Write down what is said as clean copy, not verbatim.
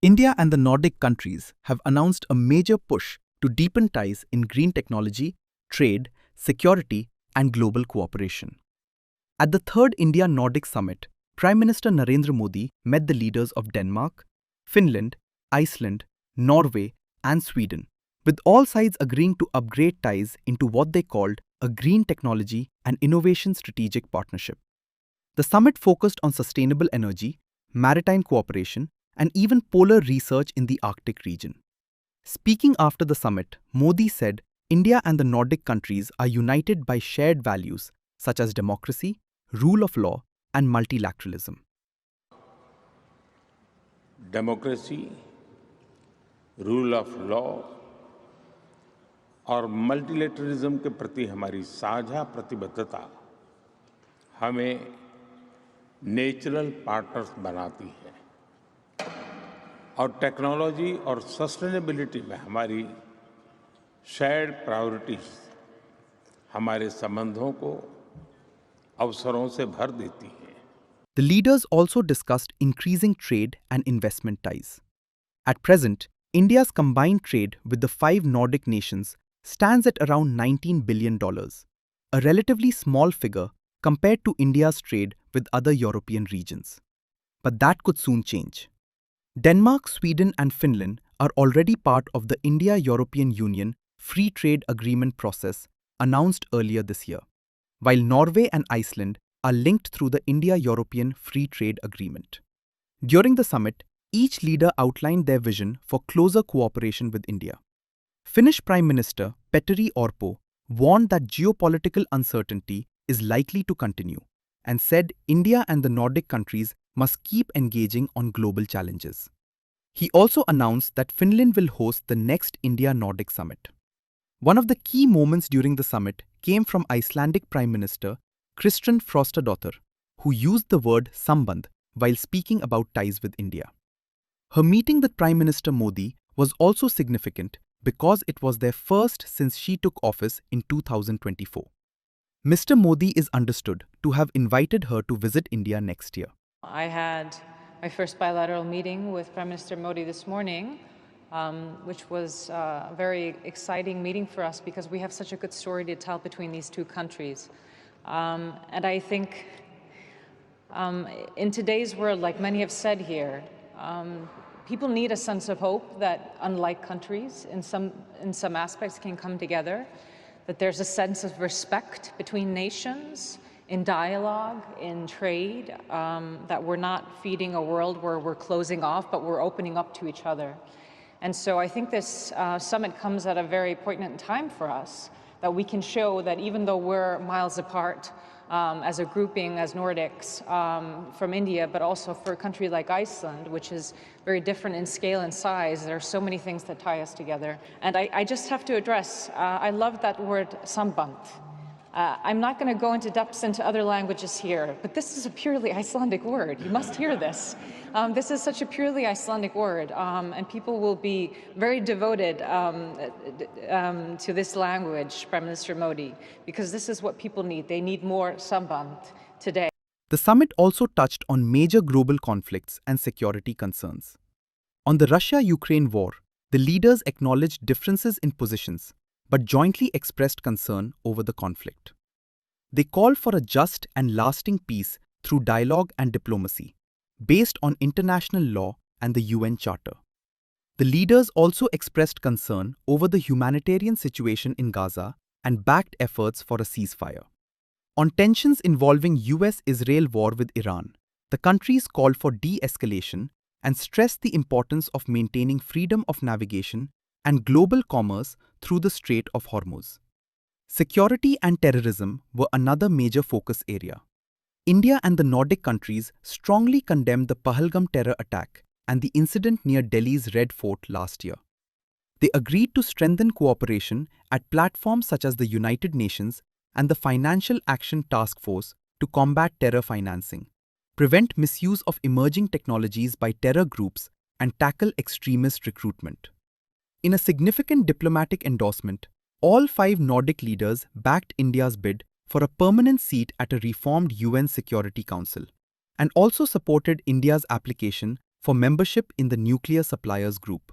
India and the Nordic countries have announced a major push to deepen ties in green technology, trade, security, and global cooperation. At the Third India-Nordic Summit, Prime Minister Narendra Modi met the leaders of Denmark, Finland, Iceland, Norway, and Sweden, with all sides agreeing to upgrade ties into what they called a green technology and innovation strategic partnership. The summit focused on sustainable energy, maritime cooperation, and even polar research in the Arctic region. Speaking after the summit, Modi said India and the Nordic countries are united by shared values such as democracy, rule of law, and multilateralism. Democracy, rule of law और multilateralism के प्रति हमारी साझा प्रतिबद्धता हमें natural partners बनाती है और टेक्नोलॉजी और सस्टेनेबिलिटी में हमारी शेयर्ड प्रायोरिटीज हमारे संबंधों को अवसरों से भर देती हैं. The leaders also discussed increasing trade and investment ties. At present, India's combined trade with the 5 Nordic nations stands at around $19 billion, a relatively small figure compared to India's trade with other European regions. But that could soon change. Denmark, Sweden, and Finland are already part of the India-European Union Free Trade Agreement process announced earlier this year, while Norway and Iceland are linked through the India-European Free Trade Agreement. During the summit, each leader outlined their vision for closer cooperation with India. Finnish Prime Minister Petteri Orpo warned that geopolitical uncertainty is likely to continue and said India and the Nordic countries must keep engaging on global challenges. He also announced that Finland will host the next India-Nordic Summit. One of the key moments during the summit came from Icelandic Prime Minister Kristrún Frostadóttir, who used the word samband while speaking about ties with India. Her meeting with Prime Minister Modi was also significant because it was their first since she took office in 2024. Mr. Modi is understood to have invited her to visit India next year. I had my first bilateral meeting with Prime Minister Modi this morning, which was a very exciting meeting for us because we have such a good story to tell between these two countries. And I think in today's world, like many have said here, people need a sense of hope that unlike countries in some aspects can come together, that there's a sense of respect between nations, in dialogue, in trade, that we're not feeding a world where we're closing off, but we're opening up to each other. And so I think this summit comes at a very poignant time for us, that we can show that even though we're miles apart as a grouping, as Nordics, from India, but also for a country like Iceland, which is very different in scale and size, there are so many things that tie us together. And I just have to address, I love that word samband. I'm not going to go into depths into other languages here, but this is a purely Icelandic word. You must hear this. This is such a purely Icelandic word, and people will be very devoted to this language, Prime Minister Modi, because this is what people need. They need more samband today. The summit also touched on major global conflicts and security concerns. On the Russia-Ukraine war, the leaders acknowledged differences in positions, but jointly expressed concern over the conflict. They called for a just and lasting peace through dialogue and diplomacy, based on international law and the UN Charter. The leaders also expressed concern over the humanitarian situation in Gaza and backed efforts for a ceasefire. On tensions involving US-Israel war with Iran, the countries called for de-escalation and stressed the importance of maintaining freedom of navigation and global commerce through the Strait of Hormuz. Security and terrorism were another major focus area. India and the Nordic countries strongly condemned the Pahalgam terror attack and the incident near Delhi's Red Fort last year. They agreed to strengthen cooperation at platforms such as the United Nations and the Financial Action Task Force to combat terror financing, prevent misuse of emerging technologies by terror groups, and tackle extremist recruitment. In a significant diplomatic endorsement, all 5 Nordic leaders backed India's bid for a permanent seat at a reformed UN Security Council, and also supported India's application for membership in the Nuclear Suppliers Group.